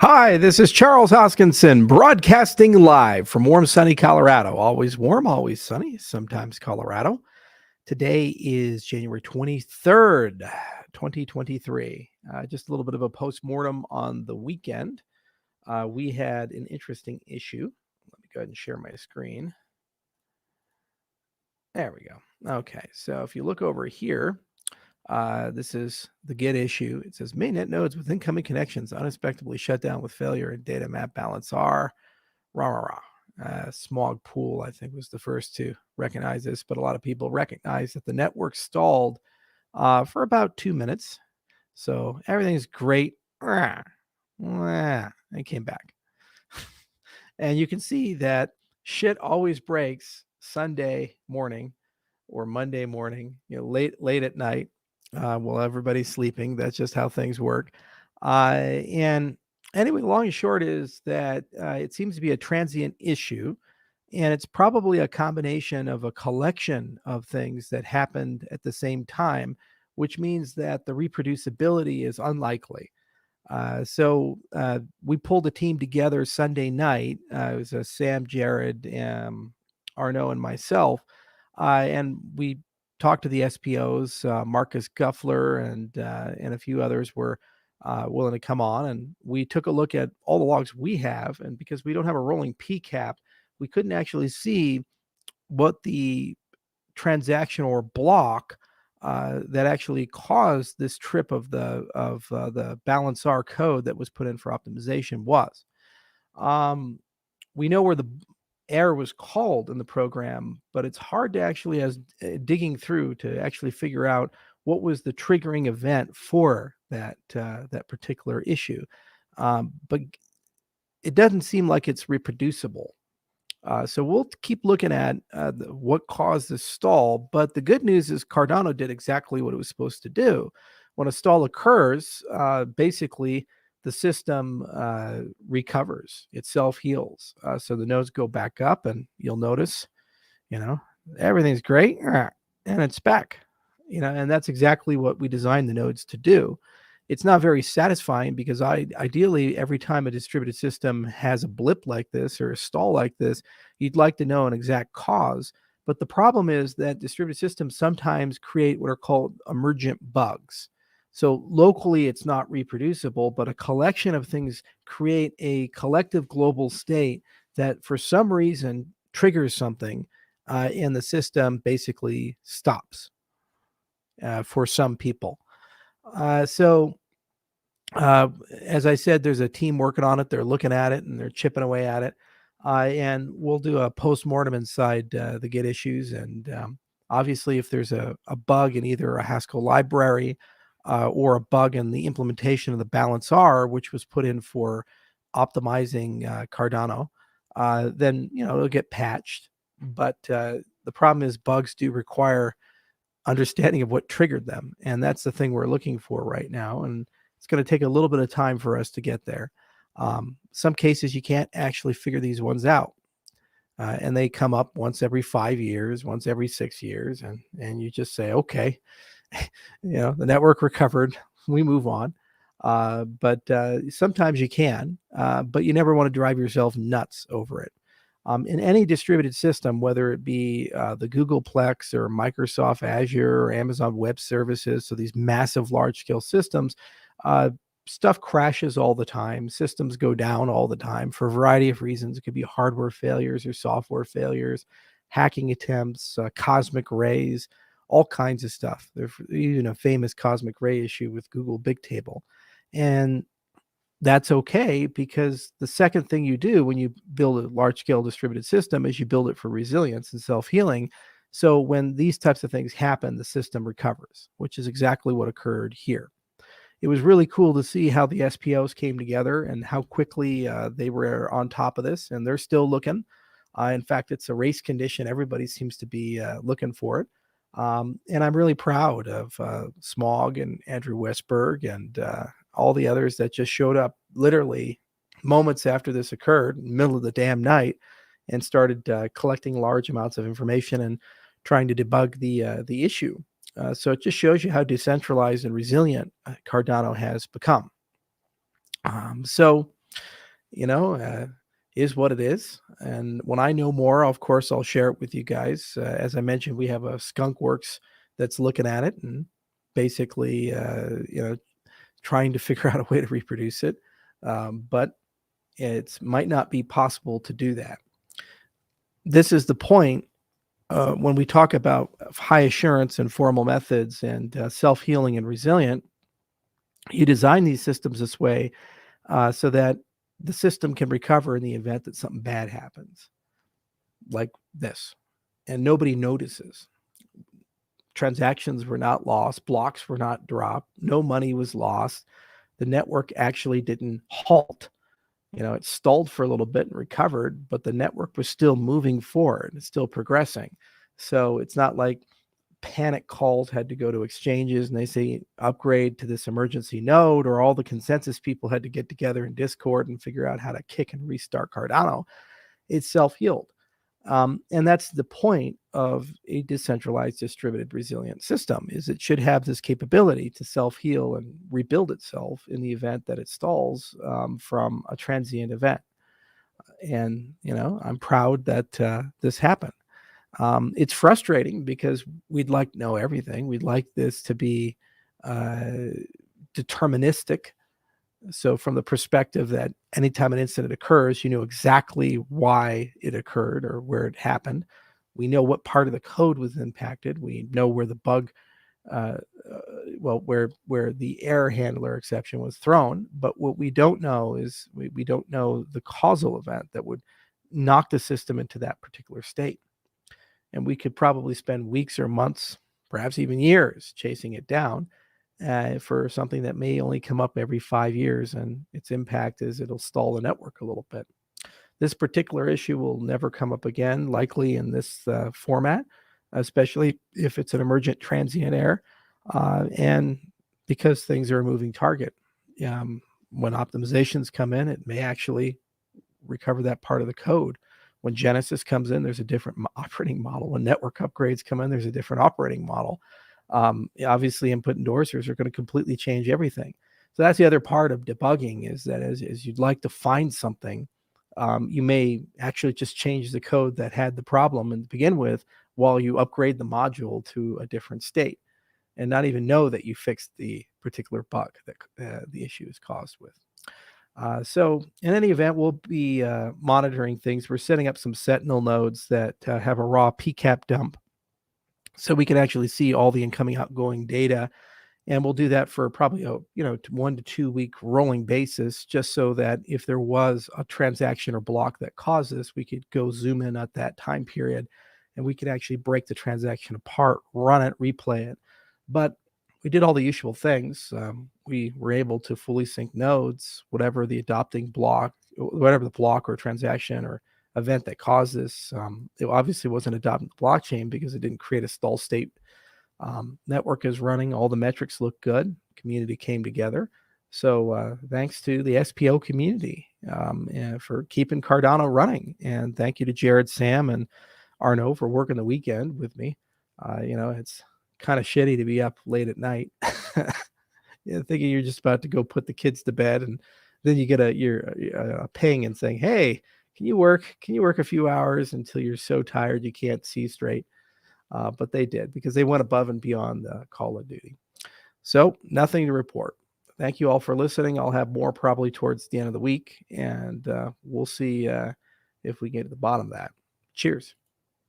Hi, this is Charles Hoskinson, broadcasting live from warm, sunny Colorado. Always warm, always sunny, sometimes Colorado. Today is January 23rd, 2023. Just a little bit of a postmortem on the weekend. We had an interesting issue. Let me go ahead and share my screen. There we go. Okay, so if you look over here, this is the get issue. It says mainnet nodes with incoming connections unexpectedly shut down with failure in data map balance R. Rah, rah, rah. Smog Pool, I think, was the first to recognize this, but a lot of people recognize that the network stalled for about 2 minutes. So everything's great. And came back. And you can see that shit always breaks Sunday morning or Monday morning, late at night, while everybody's sleeping. That's just how things work. And anyway, long and short is that it seems to be a transient issue, and it's probably a combination of a collection of things that happened at the same time, which means that the reproducibility is unlikely. So we pulled a team together Sunday night. It was Sam, Jared, Arno, and myself, and we talked to the SPOs. Marcus Guffler and a few others were willing to come on, and we took a look at all the logs we have. And because we don't have a rolling PCAP, we couldn't actually see what the transaction or block that actually caused this trip of the balance R code that was put in for optimization was. Um, we know where the error was called in the program, but it's hard to actually, as digging through, to actually figure out what was the triggering event for that particular issue. But it doesn't seem like it's reproducible. So we'll keep looking at what caused this stall. But the good news is Cardano did exactly what it was supposed to do. When a stall occurs, basically the system recovers, it self-heals. So the nodes go back up, and you'll notice, you know, everything's great, and it's back. And that's exactly what we designed the nodes to do. It's not very satisfying because ideally every time a distributed system has a blip like this or a stall like this, you'd like to know an exact cause. But the problem is that distributed systems sometimes create what are called emergent bugs. So locally it's not reproducible, but a collection of things create a collective global state that for some reason triggers something, and the system basically stops for some people. So as I said, there's a team working on it. They're looking at it and they're chipping away at it. And we'll do a post-mortem inside the Git issues. And obviously, if there's a bug in either a Haskell library or a bug in the implementation of the balance R, which was put in for optimizing Cardano, then it'll get patched. But the problem is bugs do require understanding of what triggered them, and that's the thing we're looking for right now. And it's going to take a little bit of time for us to get there. Some cases you can't actually figure these ones out, and they come up once every 5 years, once every 6 years, and you just say, okay, the network recovered, we move on. But sometimes you can, but you never want to drive yourself nuts over it. In any distributed system, whether it be the Googleplex or Microsoft Azure or Amazon Web Services, so these massive large-scale systems, stuff crashes all the time. Systems go down all the time for a variety of reasons. It could be hardware failures or software failures, hacking attempts, cosmic rays, all kinds of stuff. There's even a famous cosmic ray issue with Google Bigtable. And that's okay, because the second thing you do when you build a large-scale distributed system is you build it for resilience and self-healing. So when these types of things happen, the system recovers, which is exactly what occurred here. It was really cool to see how the SPOs came together and how quickly they were on top of this, and they're still looking. In fact, it's a race condition. Everybody seems to be looking for it. And I'm really proud of Smog and Andrew Westberg and all the others that just showed up literally moments after this occurred, in the middle of the damn night, and started collecting large amounts of information and trying to debug the issue. So it just shows you how decentralized and resilient Cardano has become. So is what it is. And when I know more, of course, I'll share it with you guys. As I mentioned, we have a skunk works that's looking at it and basically, trying to figure out a way to reproduce it. But it might not be possible to do that. This is the point when we talk about high assurance and formal methods and self-healing and resilient. You design these systems this way so that the system can recover in the event that something bad happens, like this, and nobody notices. Transactions were not lost, blocks were not dropped, no money was lost. The network actually didn't halt. It stalled for a little bit and recovered, but the network was still moving forward. It's still progressing. So it's not like panic calls had to go to exchanges and they say upgrade to this emergency node, or all the consensus people had to get together in Discord and figure out how to kick and restart Cardano. It's self-healed. And that's the point of a decentralized, distributed, resilient system, is it should have this capability to self-heal and rebuild itself in the event that it stalls from a transient event. And, I'm proud that this happened. It's frustrating because we'd like to know everything. We'd like this to be deterministic. So from the perspective that anytime an incident occurs, you know exactly why it occurred or where it happened. We know what part of the code was impacted. We know where the bug, where the error handler exception was thrown. But what we don't know is we don't know the causal event that would knock the system into that particular state. And we could probably spend weeks or months, perhaps even years, chasing it down for something that may only come up every 5 years, and its impact is it'll stall the network a little bit. This particular issue will never come up again, likely in this format, especially if it's an emergent transient error, and because things are a moving target. When optimizations come in, it may actually recover that part of the code. When Genesis comes in, there's a different operating model. When network upgrades come in, there's a different operating model. Obviously, input endorsers are going to completely change everything. So that's the other part of debugging, is that as you'd like to find something, you may actually just change the code that had the problem and begin with while you upgrade the module to a different state and not even know that you fixed the particular bug that the issue is caused with. So in any event, we'll be monitoring things. We're setting up some Sentinel nodes that have a raw PCAP dump, so we can actually see all the incoming outgoing data. And we'll do that for probably a 1 to 2 week rolling basis, just so that if there was a transaction or block that caused this, we could go zoom in at that time period and we could actually break the transaction apart, run it, replay it. But we did all the usual things. We were able to fully sync nodes, whatever the adopting block, whatever the block or transaction or event that caused this. It obviously wasn't adopting the blockchain because it didn't create a stall state. Network is running. All the metrics look good. Community came together. So thanks to the SPO community for keeping Cardano running. And thank you to Jared, Sam, and Arno for working the weekend with me. It's kind of shitty to be up late at night, thinking you're just about to go put the kids to bed, and then you get a ping and saying, "Hey, can you work a few hours until you're so tired you can't see straight?" But they did, because they went above and beyond the call of duty. So nothing to report. Thank you all for listening. I'll have more probably towards the end of the week, and we'll see if we get to the bottom of that. Cheers.